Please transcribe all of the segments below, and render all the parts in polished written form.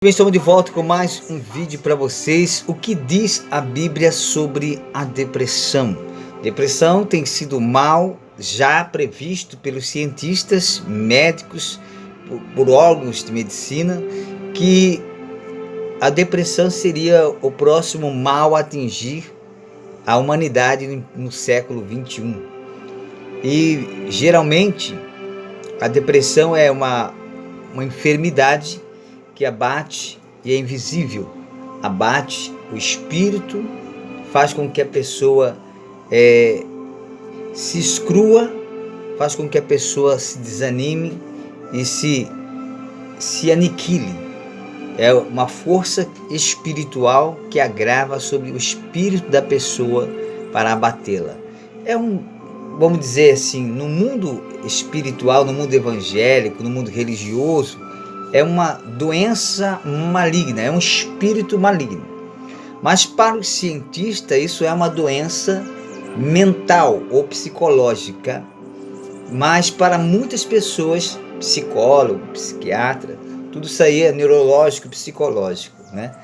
Bem, estamos de volta com mais um vídeo para vocês. O que diz a Bíblia sobre a depressão? Depressão tem sido mal já previsto pelos cientistas, médicos, por órgãos de medicina, que a depressão seria o próximo mal a atingir a humanidade no século 21. E geralmente a depressão é uma enfermidade que abate e é invisível, abate o espírito, faz com que a pessoa se exclua, faz com que a pessoa se desanime e se aniquile. É uma força espiritual que agrava sobre o espírito da pessoa para abatê-la. Vamos dizer assim, no mundo espiritual, no mundo evangélico, no mundo religioso, é uma doença maligna, é um espírito maligno. Mas para os cientistas isso é uma doença mental ou psicológica. Mas para muitas pessoas, psicólogo, psiquiatra, tudo isso aí é neurológico, psicológico, né?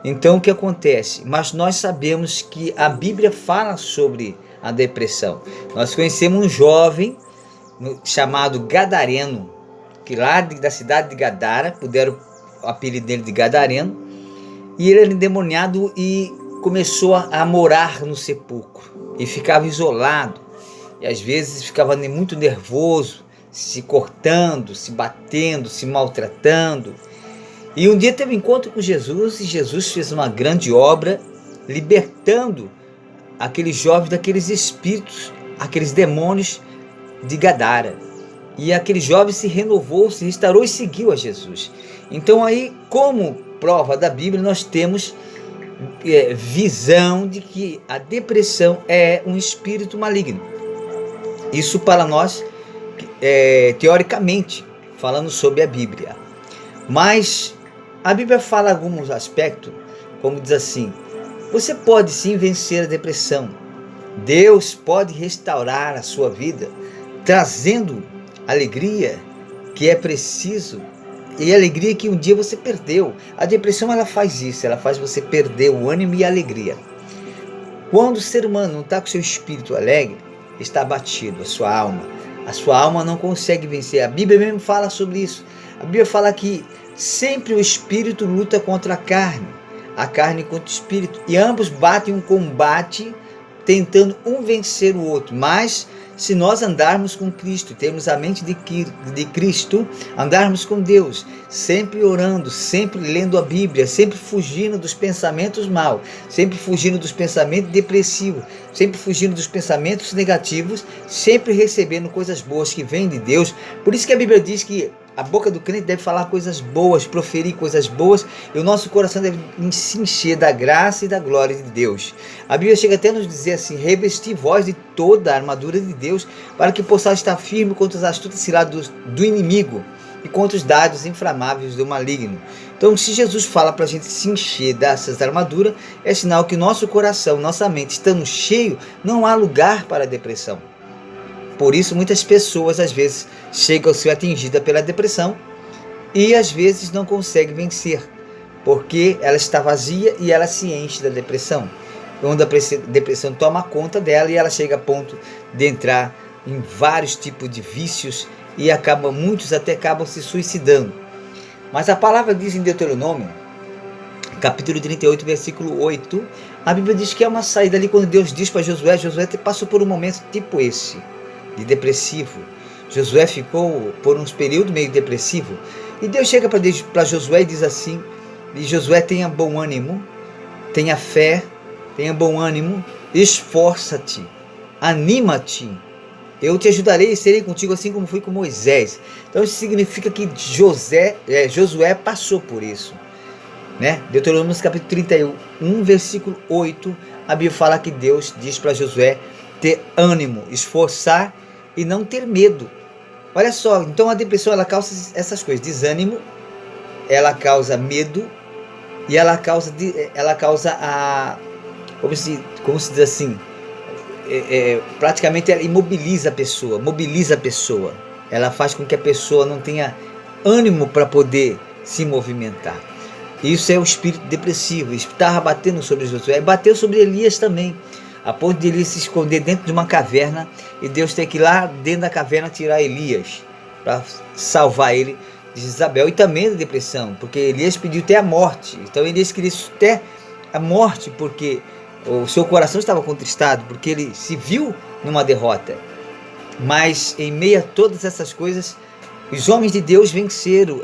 Então o que acontece? Mas nós sabemos que a Bíblia fala sobre a depressão. Nós conhecemos um jovem chamado Gadareno, que lá da cidade de Gadara, puderam o apelido dele de Gadareno, e ele era endemoniado e começou a morar no sepulcro, e ficava isolado, e às vezes ficava muito nervoso, se cortando, se batendo, se maltratando. E um dia teve um encontro com Jesus, e Jesus fez uma grande obra, libertando aquele jovem daqueles espíritos, aqueles demônios de Gadara. E aquele jovem se renovou, se restaurou e seguiu a Jesus. Então aí, como prova da Bíblia, nós temos visão de que a depressão é um espírito maligno. Isso para nós, teoricamente, falando sobre a Bíblia. Mas a Bíblia fala alguns aspectos, como diz assim: você pode sim vencer a depressão. Deus pode restaurar a sua vida, trazendo alegria que é preciso, e alegria que um dia você perdeu. A depressão, ela faz isso, ela faz você perder o ânimo e a alegria. Quando o ser humano não está com seu espírito alegre, está abatido, a sua alma não consegue vencer. A Bíblia mesmo fala sobre isso. A Bíblia fala que sempre o espírito luta contra a carne contra o espírito, e ambos batem um combate tentando um vencer o outro. Mas se nós andarmos com Cristo, termos a mente de Cristo, andarmos com Deus, sempre orando, sempre lendo a Bíblia, sempre fugindo dos pensamentos maus, sempre fugindo dos pensamentos depressivos, sempre fugindo dos pensamentos negativos, sempre recebendo coisas boas que vêm de Deus. Por isso que a Bíblia diz que a boca do crente deve falar coisas boas, proferir coisas boas, e o nosso coração deve se encher da graça e da glória de Deus. A Bíblia chega até a nos dizer assim: revesti vós de toda a armadura de Deus, para que possais estar firme contra as astutas ciladas do inimigo e contra os dardos inflamáveis do maligno. Então, se Jesus fala para a gente se encher dessas armaduras, é sinal que nosso coração, nossa mente estando cheio, não há lugar para a depressão. Por isso, muitas pessoas, às vezes, chegam a ser atingidas pela depressão e, às vezes, não conseguem vencer, porque ela está vazia e ela se enche da depressão. Quando a depressão toma conta dela, e ela chega a ponto de entrar em vários tipos de vícios, e muitos até acabam se suicidando. Mas a palavra diz em Deuteronômio, capítulo 38, versículo 8, a Bíblia diz que é uma saída ali quando Deus diz para Josué passou por um momento tipo esse, de depressivo. Josué ficou por uns períodos meio depressivo, e Deus chega para Josué e diz assim: e Josué, tenha bom ânimo, tenha fé, tenha bom ânimo, esforça-te, anima-te, eu te ajudarei e serei contigo, assim como fui com Moisés. Então isso significa que Josué passou por isso, né? Deuteronômio capítulo 31, versículo 8, a Bíblia fala que Deus diz para Josué ter ânimo, esforçar e não ter medo. Olha só, então a depressão, ela causa essas coisas: desânimo, ela causa medo, e ela causa como se diz assim, praticamente ela mobiliza a pessoa, ela faz com que a pessoa não tenha ânimo para poder se movimentar. Isso é o espírito depressivo. Estava batendo sobre Josué, bateu sobre Elias também, a ponto de Elias se esconder dentro de uma caverna e Deus ter que ir lá dentro da caverna tirar Elias para salvar ele de Jezabel, e também da depressão, porque Elias pediu até a morte. Então Elias queria até a morte porque o seu coração estava contristado, porque ele se viu numa derrota. Mas em meio a todas essas coisas, os homens de Deus venceram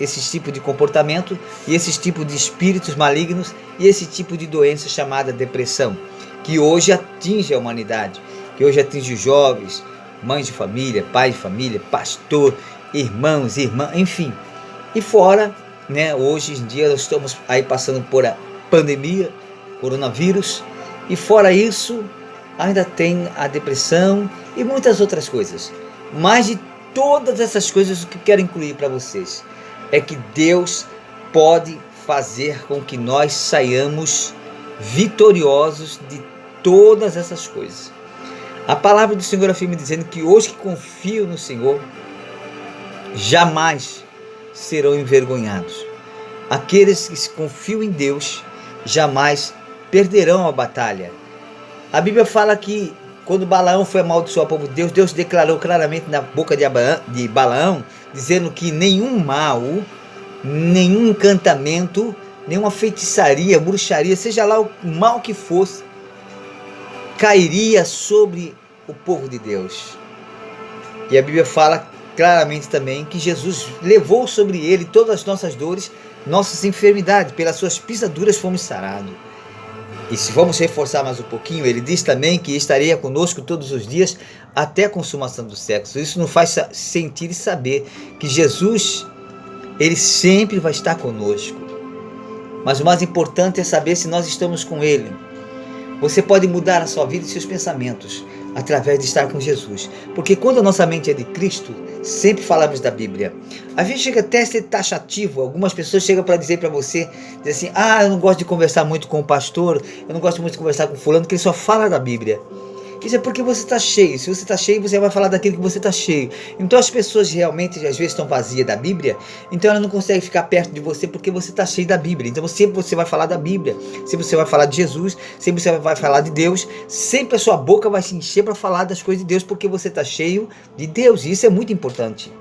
esses tipos de comportamento e esses tipos de espíritos malignos e esse tipo de doença chamada depressão, que hoje atinge a humanidade, que hoje atinge os jovens, mães de família, pais de família, pastor, irmãos, irmãs, enfim. E fora, né, hoje em dia nós estamos aí passando por a pandemia, coronavírus, e fora isso ainda tem a depressão e muitas outras coisas. Mas de todas essas coisas, o que eu quero incluir para vocês é que Deus pode fazer com que nós saiamos vitoriosos de todas essas coisas. A palavra do Senhor afirma dizendo que os que confiam no Senhor jamais serão envergonhados. Aqueles que confiam em Deus jamais perderão a batalha. A Bíblia fala que quando Balaão foi amaldiçoar o povo de Deus, Deus declarou claramente na boca de Balaão, dizendo que nenhum mal, nenhum encantamento, nenhuma feitiçaria, bruxaria, seja lá o mal que fosse, cairia sobre o povo de Deus. E a Bíblia fala claramente também que Jesus levou sobre ele todas as nossas dores, nossas enfermidades, pelas suas pisaduras fomos sarados. E se vamos reforçar mais um pouquinho, ele diz também que estaria conosco todos os dias até a consumação do século. Isso nos faz sentir e saber que Jesus, ele sempre vai estar conosco. Mas o mais importante é saber se nós estamos com ele. Você pode mudar a sua vida e seus pensamentos através de estar com Jesus. Porque quando a nossa mente é de Cristo, sempre falamos da Bíblia. Às vezes chega até a ser taxativo. Algumas pessoas chegam para dizer para você, dizer assim, eu não gosto de conversar muito com o pastor, eu não gosto muito de conversar com fulano, porque ele só fala da Bíblia. Isso é porque você está cheio. Se você está cheio, você vai falar daquilo que você está cheio. Então as pessoas realmente, às vezes, estão vazias da Bíblia, então elas não conseguem ficar perto de você porque você está cheio da Bíblia. Então sempre você vai falar da Bíblia, sempre você vai falar de Jesus, sempre você vai falar de Deus, sempre a sua boca vai se encher para falar das coisas de Deus, porque você está cheio de Deus. E isso é muito importante.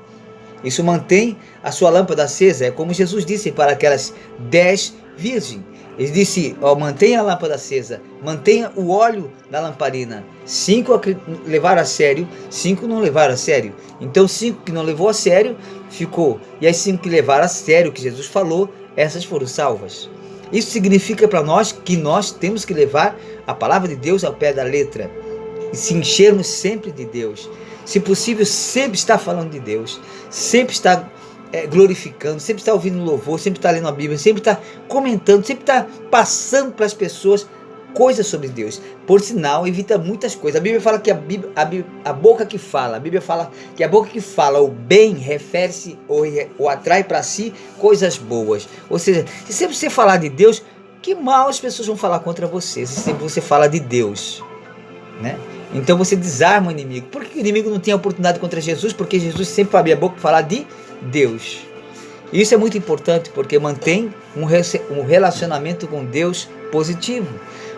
Isso mantém a sua lâmpada acesa. É como Jesus disse para aquelas 10 virgens. Ele disse, mantenha a lâmpada acesa, mantenha o óleo da lamparina. 5 levaram a sério, 5 não levaram a sério. Então 5 que não levou a sério, ficou. E as 5 que levaram a sério o que Jesus falou, essas foram salvas. Isso significa para nós que nós temos que levar a palavra de Deus ao pé da letra. E se enchermos sempre de Deus. Se possível, sempre estar falando de Deus. Sempre estar glorificando, sempre está ouvindo louvor, sempre está lendo a Bíblia, sempre está comentando, sempre está passando para as pessoas coisas sobre Deus. Por sinal, evita muitas coisas. A Bíblia fala que a boca que fala, a Bíblia fala que a boca que fala o bem refere-se ou atrai para si coisas boas. Ou seja, se sempre você falar de Deus, que mal as pessoas vão falar contra você, se sempre você fala de Deus, né? Então você desarma o inimigo. Por que o inimigo não tem oportunidade contra Jesus? Porque Jesus sempre abre a boca para falar de Deus. Isso é muito importante porque mantém um relacionamento com Deus positivo.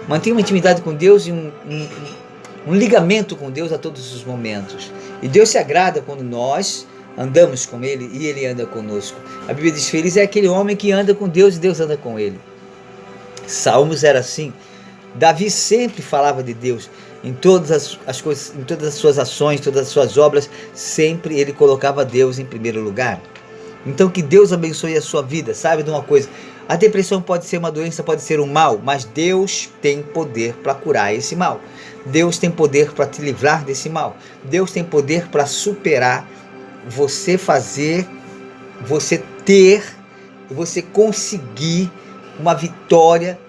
Mantém uma intimidade com Deus e um ligamento com Deus a todos os momentos. E Deus se agrada quando nós andamos com Ele e Ele anda conosco. A Bíblia diz, feliz é aquele homem que anda com Deus e Deus anda com ele. Salmos era assim. Davi sempre falava de Deus. Em todas as coisas, em todas as suas ações, todas as suas obras, sempre ele colocava Deus em primeiro lugar. Então que Deus abençoe a sua vida. Sabe de uma coisa? A depressão pode ser uma doença, pode ser um mal, mas Deus tem poder para curar esse mal. Deus tem poder para te livrar desse mal. Deus tem poder para superar, você fazer, você ter, você conseguir uma vitória,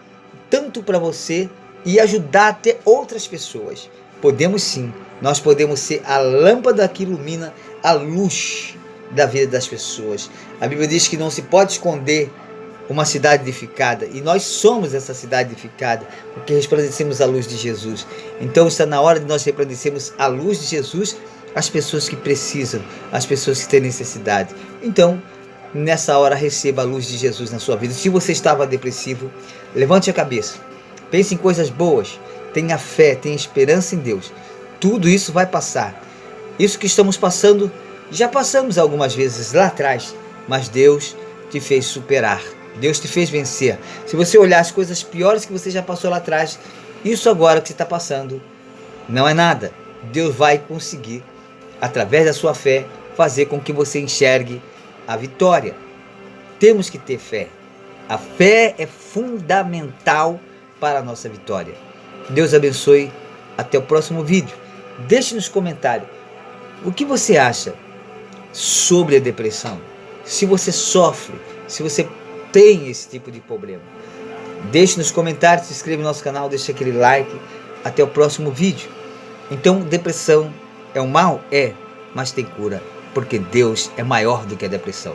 tanto para você e ajudar até outras pessoas. Podemos sim, nós podemos ser a lâmpada que ilumina a luz da vida das pessoas. A Bíblia diz que não se pode esconder uma cidade edificada, e nós somos essa cidade edificada, porque resplandecemos a luz de Jesus. Então está na hora de nós resplandecermos a luz de Jesus às pessoas que precisam, às pessoas que têm necessidade. Então, nessa hora receba a luz de Jesus na sua vida. Se você estava depressivo, levante a cabeça, pense em coisas boas, tenha fé, tenha esperança em Deus. Tudo isso vai passar. Isso que estamos passando, já passamos algumas vezes lá atrás, mas Deus te fez superar, Deus te fez vencer. Se você olhar as coisas piores que você já passou lá atrás, isso agora que você está passando não é nada. Deus vai conseguir, através da sua fé, fazer com que você enxergue a vitória. Temos que ter fé. A fé é fundamental para a nossa vitória. Deus abençoe. Até o próximo vídeo. Deixe nos comentários o que você acha sobre a depressão. Se você sofre, se você tem esse tipo de problema. Deixe nos comentários, se inscreva no nosso canal, deixe aquele like. Até o próximo vídeo. Então, depressão é um mal? É, mas tem cura, porque Deus é maior do que a depressão.